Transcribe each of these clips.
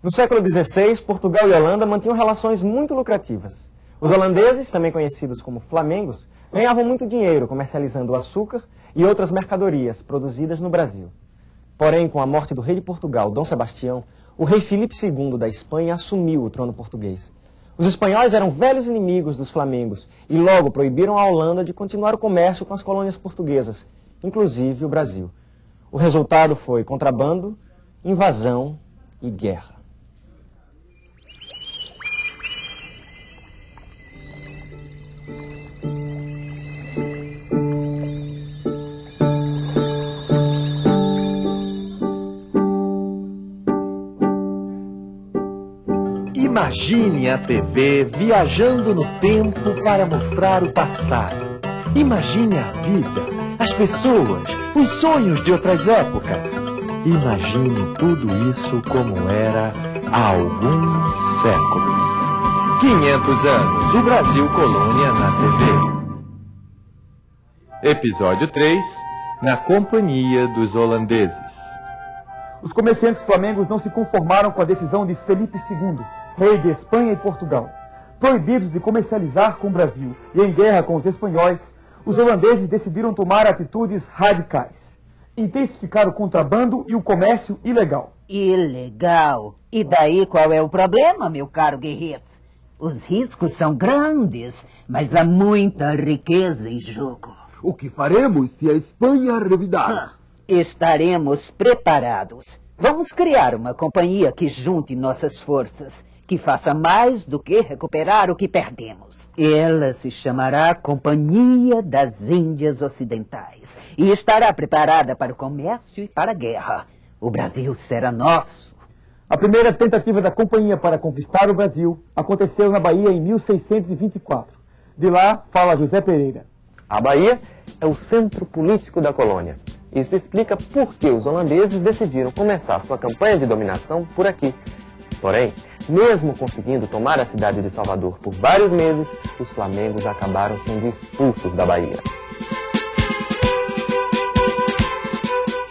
No século XVI, Portugal e Holanda mantinham relações muito lucrativas. Os holandeses, também conhecidos como flamengos, ganhavam muito dinheiro comercializando o açúcar e outras mercadorias produzidas no Brasil. Porém, com a morte do rei de Portugal, Dom Sebastião, o rei Filipe II da Espanha assumiu o trono português. Os espanhóis eram velhos inimigos dos flamengos e logo proibiram a Holanda de continuar o comércio com as colônias portuguesas, inclusive o Brasil. O resultado foi contrabando, invasão e guerra. Imagine a TV viajando no tempo para mostrar o passado. Imagine a vida, as pessoas, os sonhos de outras épocas. Imagine tudo isso como era há alguns séculos. 500 anos, o Brasil colônia na TV. Episódio 3, na companhia dos holandeses. Os comerciantes flamengos não se conformaram com a decisão de Felipe II, rei de Espanha e Portugal. Proibidos de comercializar com o Brasil e em guerra com os espanhóis, os holandeses decidiram tomar atitudes radicais. Intensificar o contrabando e o comércio ilegal. Ilegal? E daí qual é o problema, meu caro guerreiro? Os riscos são grandes, mas há muita riqueza em jogo. O que faremos se a Espanha revidar? Estaremos preparados. Vamos criar uma companhia que junte nossas forças, que faça mais do que recuperar o que perdemos. Ela se chamará Companhia das Índias Ocidentais e estará preparada para o comércio e para a guerra. O Brasil será nosso. A primeira tentativa da companhia para conquistar o Brasil aconteceu na Bahia em 1624. De lá, fala José Pereira. A Bahia é o centro político da colônia. Isso explica por que os holandeses decidiram começar sua campanha de dominação por aqui. Porém, mesmo conseguindo tomar a cidade de Salvador por vários meses, os flamengos acabaram sendo expulsos da Bahia.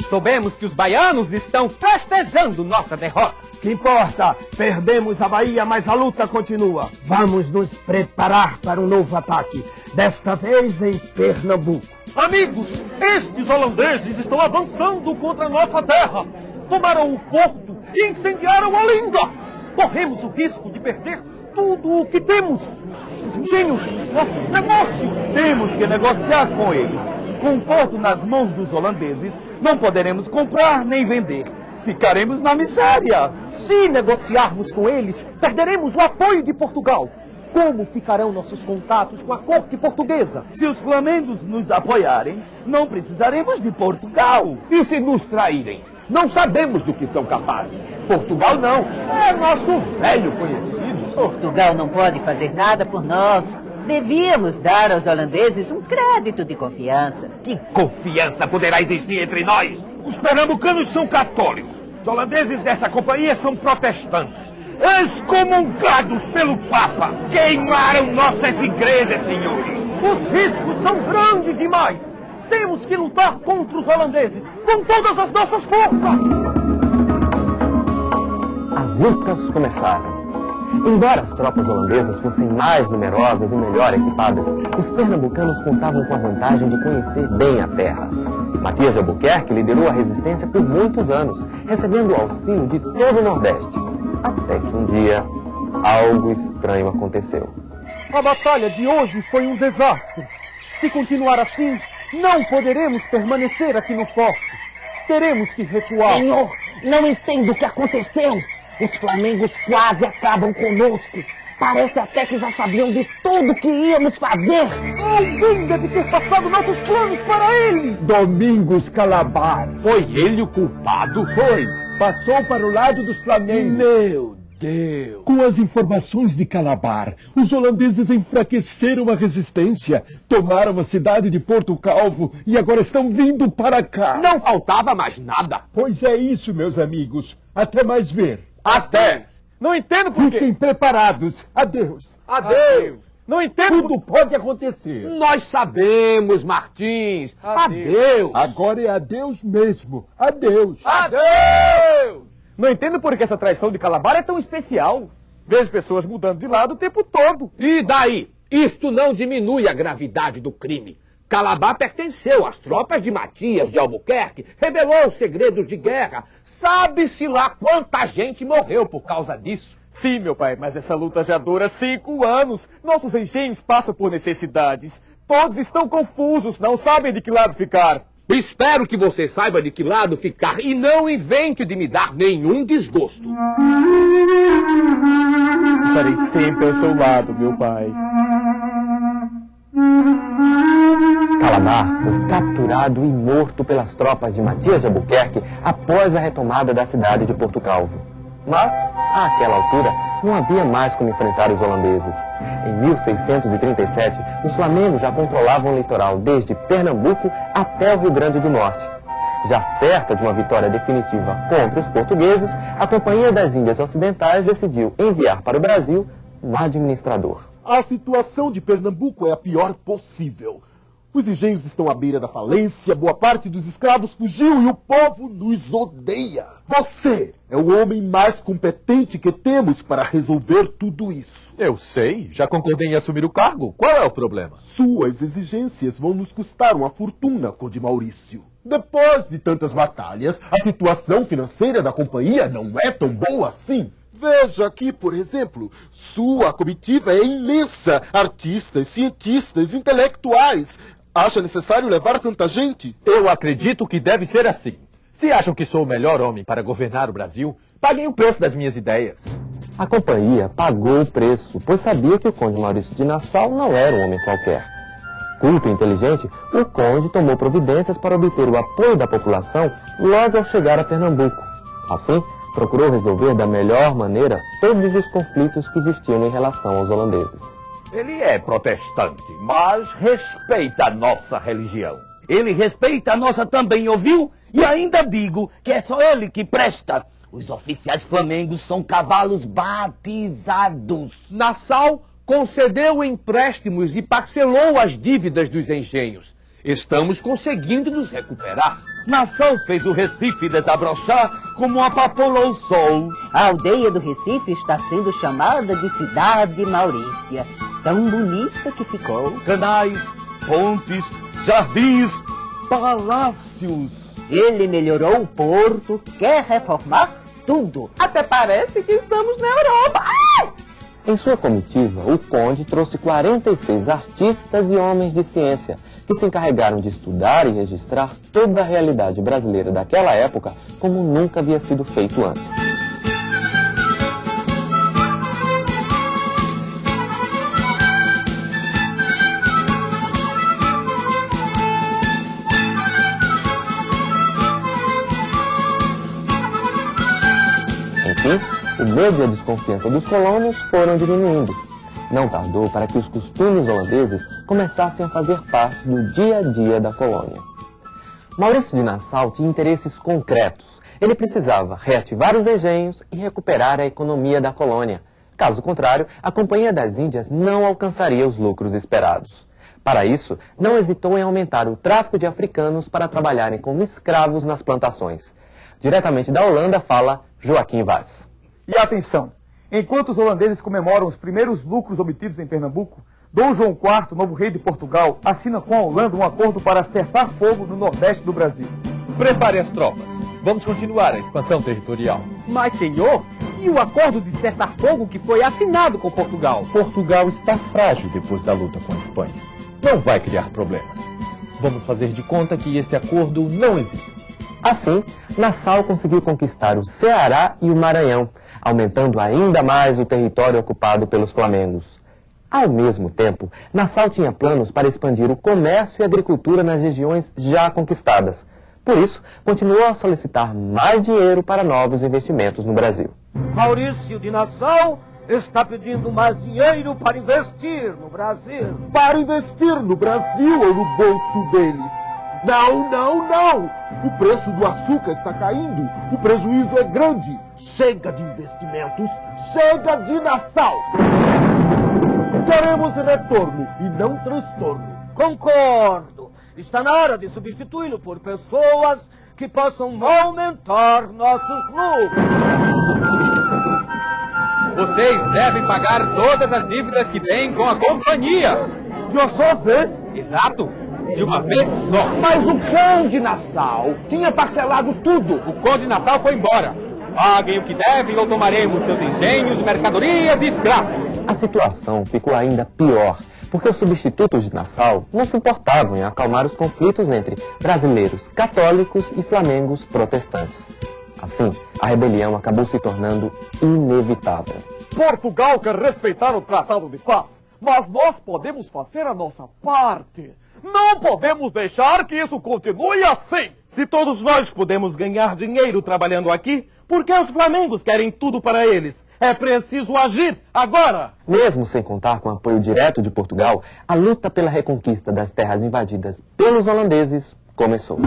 Soubemos que os baianos estão festejando nossa derrota. Que importa? Perdemos a Bahia, mas a luta continua. Vamos nos preparar para um novo ataque, desta vez em Pernambuco. Amigos, estes holandeses estão avançando contra a nossa terra. Tomaram o porto e incendiaram Olinda. Corremos o risco de perder tudo o que temos. Nossos engenhos, nossos negócios. Temos que negociar com eles. Com o porto nas mãos dos holandeses, não poderemos comprar nem vender. Ficaremos na miséria. Se negociarmos com eles, perderemos o apoio de Portugal. Como ficarão nossos contatos com a corte portuguesa? Se os flamengos nos apoiarem, não precisaremos de Portugal. E se nos traírem? Não sabemos do que são capazes. Portugal não. É nosso velho conhecido. Portugal não pode fazer nada por nós. Devíamos dar aos holandeses um crédito de confiança. Que confiança poderá existir entre nós? Os pernambucanos são católicos. Os holandeses dessa companhia são protestantes. Excomungados pelo Papa. Queimaram nossas igrejas, senhores. Os riscos são grandes demais. Temos que lutar contra os holandeses com todas as nossas forças. As lutas começaram. Embora as tropas holandesas fossem mais numerosas e melhor equipadas, os pernambucanos contavam com a vantagem de conhecer bem a terra. Matias de Albuquerque liderou a resistência por muitos anos, recebendo o auxílio de todo o Nordeste. Até que um dia, algo estranho aconteceu. A batalha de hoje foi um desastre. Se continuar assim, não poderemos permanecer aqui no forte. Teremos que recuar. Senhor, não entendo o que aconteceu. Os flamengos quase acabam conosco. Parece até que já sabiam de tudo que íamos fazer. Alguém deve ter passado nossos planos para eles. Domingos Calabar. Foi ele o culpado? Foi. Passou para o lado dos flamengos. Meu Deus. Com as informações de Calabar, os holandeses enfraqueceram a resistência, tomaram a cidade de Porto Calvo e agora estão vindo para cá. Não faltava mais nada. Pois é isso, meus amigos. Até mais ver. Até! Não entendo por quê. Fiquem preparados. Adeus. Adeus. Não entendo. Tudo pode acontecer. Nós sabemos, Martins. Adeus. Agora é adeus mesmo. Adeus. Adeus. Não entendo por que essa traição de Calabar é tão especial. Vejo pessoas mudando de lado o tempo todo. E daí? Isto não diminui a gravidade do crime. Calabar pertenceu às tropas de Matias de Albuquerque, revelou os segredos de guerra. Sabe-se lá quanta gente morreu por causa disso. Sim, meu pai, mas essa luta já dura 5 anos. Nossos engenhos passam por necessidades. Todos estão confusos, não sabem de que lado ficar. Espero que você saiba de que lado ficar e não invente de me dar nenhum desgosto. Estarei sempre ao seu lado, meu pai. Calabar foi capturado e morto pelas tropas de Matias de Albuquerque após a retomada da cidade de Porto Calvo. Mas, àquela altura, não havia mais como enfrentar os holandeses. Em 1637, os flamengos já controlavam o litoral desde Pernambuco até o Rio Grande do Norte. Já certa de uma vitória definitiva contra os portugueses, a Companhia das Índias Ocidentais decidiu enviar para o Brasil um administrador. A situação de Pernambuco é a pior possível. Os engenhos estão à beira da falência, boa parte dos escravos fugiu e o povo nos odeia. Você é o homem mais competente que temos para resolver tudo isso. Eu sei, já concordei em assumir o cargo. Qual é o problema? Suas exigências vão nos custar uma fortuna, Conde Maurício. Depois de tantas batalhas, a situação financeira da companhia não é tão boa assim. Veja aqui, por exemplo, sua comitiva é imensa. Artistas, cientistas, intelectuais. Acha necessário levar tanta gente? Eu acredito que deve ser assim. Se acham que sou o melhor homem para governar o Brasil, paguem o preço das minhas ideias. A companhia pagou o preço, pois sabia que o conde Maurício de Nassau não era um homem qualquer. Culto e inteligente, o conde tomou providências para obter o apoio da população logo ao chegar a Pernambuco. Assim, procurou resolver da melhor maneira todos os conflitos que existiam em relação aos holandeses. Ele é protestante, mas respeita a nossa religião. Ele respeita a nossa também, ouviu? E ainda digo que é só ele que presta. Os oficiais flamengos são cavalos batizados. Nassau concedeu empréstimos e parcelou as dívidas dos engenhos. Estamos conseguindo nos recuperar. Nassau fez o Recife desabrochar como uma papoula ao sol. A aldeia do Recife está sendo chamada de Cidade Maurícia. Tão bonita que ficou. Canais, pontes, jardins, palácios. Ele melhorou o porto, quer reformar tudo. Até parece que estamos na Europa. Ai! Em sua comitiva, o conde trouxe 46 artistas e homens de ciência que se encarregaram de estudar e registrar toda a realidade brasileira daquela época como nunca havia sido feito antes. Enfim, o medo e a desconfiança dos colonos foram diminuindo. Não tardou para que os costumes holandeses começassem a fazer parte do dia a dia da colônia. Maurício de Nassau tinha interesses concretos. Ele precisava reativar os engenhos e recuperar a economia da colônia. Caso contrário, a Companhia das Índias não alcançaria os lucros esperados. Para isso, não hesitou em aumentar o tráfico de africanos para trabalharem como escravos nas plantações. Diretamente da Holanda, fala Joaquim Vaz. E atenção! Enquanto os holandeses comemoram os primeiros lucros obtidos em Pernambuco, Dom João IV, novo rei de Portugal, assina com a Holanda um acordo para cessar fogo no nordeste do Brasil. Prepare as tropas. Vamos continuar a expansão territorial. Mas, senhor, e o acordo de cessar-fogo que foi assinado com Portugal? Portugal está frágil depois da luta com a Espanha. Não vai criar problemas. Vamos fazer de conta que esse acordo não existe. Assim, Nassau conseguiu conquistar o Ceará e o Maranhão, aumentando ainda mais o território ocupado pelos flamengos. Ao mesmo tempo, Nassau tinha planos para expandir o comércio e a agricultura nas regiões já conquistadas. Por isso, continuou a solicitar mais dinheiro para novos investimentos no Brasil. Maurício de Nassau está pedindo mais dinheiro para investir no Brasil. Para investir no Brasil ou no bolso dele? Não, não, não! O preço do açúcar está caindo, o prejuízo é grande. Chega de investimentos, chega de Nassau! Queremos retorno e não transtorno. Concordo. Está na hora de substituí-lo por pessoas que possam aumentar nossos lucros. Vocês devem pagar todas as dívidas que têm com a companhia. De uma só vez? Exato, de uma vez só. Mas o Conde Nassau tinha parcelado tudo. O Conde Nassau foi embora. Paguem o que devem ou tomaremos seus engenhos, mercadorias e escravos. A situação ficou ainda pior, porque os substitutos de Nassau não se importavam em acalmar os conflitos entre brasileiros católicos e flamengos protestantes. Assim, a rebelião acabou se tornando inevitável. Portugal quer respeitar o Tratado de Paz, mas nós podemos fazer a nossa parte. Não podemos deixar que isso continue assim. Se todos nós podemos ganhar dinheiro trabalhando aqui, por que os flamengos querem tudo para eles? É preciso agir agora! Mesmo sem contar com o apoio direto de Portugal, a luta pela reconquista das terras invadidas pelos holandeses começou.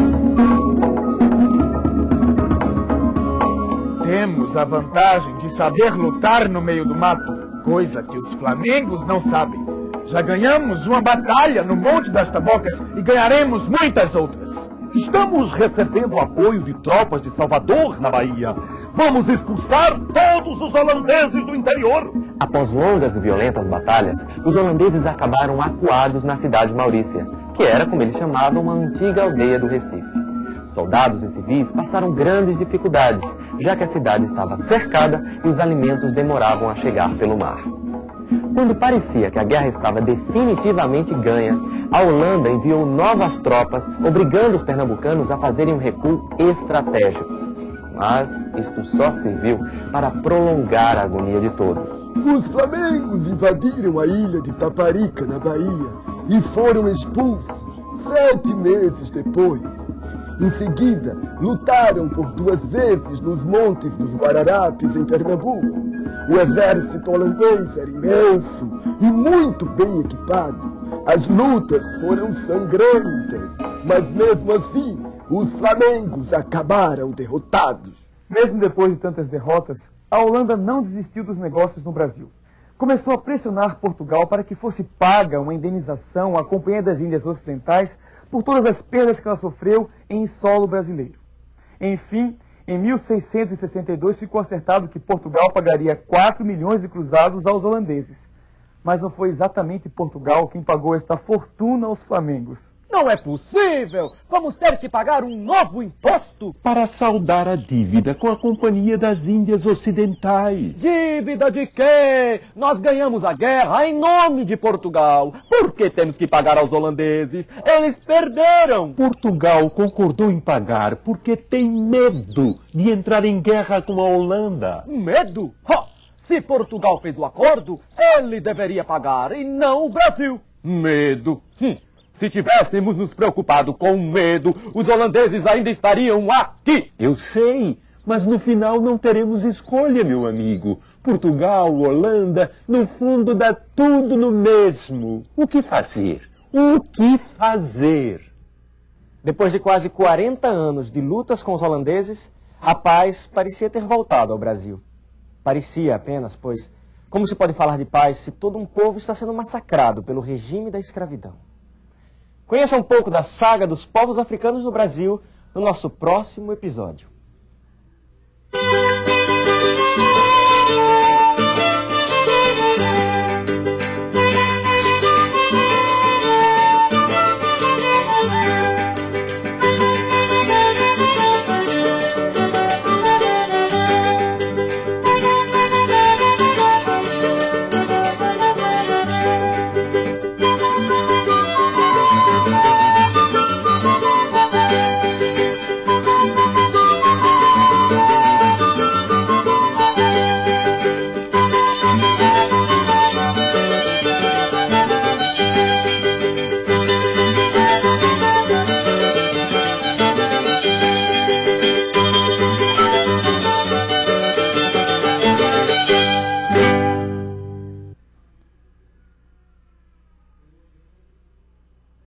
Temos a vantagem de saber lutar no meio do mato, coisa que os flamengos não sabem. Já ganhamos uma batalha no Monte das Tabocas e ganharemos muitas outras. Estamos recebendo apoio de tropas de Salvador, na Bahia. Vamos expulsar todos os holandeses do interior. Após longas e violentas batalhas, os holandeses acabaram acuados na cidade de Maurícia, que era, como eles chamavam, uma antiga aldeia do Recife. Soldados e civis passaram grandes dificuldades, já que a cidade estava cercada e os alimentos demoravam a chegar pelo mar. Quando parecia que a guerra estava definitivamente ganha, a Holanda enviou novas tropas, obrigando os pernambucanos a fazerem um recuo estratégico. Mas isto só serviu para prolongar a agonia de todos. Os flamengos invadiram a ilha de Taparica, na Bahia, e foram expulsos 7 meses depois. Em seguida, lutaram por 2 vezes nos Montes dos Guararapes, em Pernambuco. O exército holandês era imenso e muito bem equipado. As lutas foram sangrentas, mas mesmo assim, os flamengos acabaram derrotados. Mesmo depois de tantas derrotas, a Holanda não desistiu dos negócios no Brasil. Começou a pressionar Portugal para que fosse paga uma indenização à Companhia das Índias Ocidentais por todas as perdas que ela sofreu em solo brasileiro. Enfim, em 1662 ficou acertado que Portugal pagaria 4 milhões de cruzados aos holandeses. Mas não foi exatamente Portugal quem pagou esta fortuna aos flamengos. Não é possível! Vamos ter que pagar um novo imposto! Para saldar a dívida com a Companhia das Índias Ocidentais. Dívida de quê? Nós ganhamos a guerra em nome de Portugal. Por que temos que pagar aos holandeses? Eles perderam! Portugal concordou em pagar porque tem medo de entrar em guerra com a Holanda. Medo? Se Portugal fez o acordo, ele deveria pagar e não o Brasil. Medo? Se tivéssemos nos preocupado com medo, os holandeses ainda estariam aqui. Eu sei, mas no final não teremos escolha, meu amigo. Portugal, Holanda, no fundo dá tudo no mesmo. O que fazer? O que fazer? Depois de quase 40 anos de lutas com os holandeses, a paz parecia ter voltado ao Brasil. Parecia apenas, pois, como se pode falar de paz se todo um povo está sendo massacrado pelo regime da escravidão? Conheça um pouco da saga dos povos africanos no Brasil no nosso próximo episódio.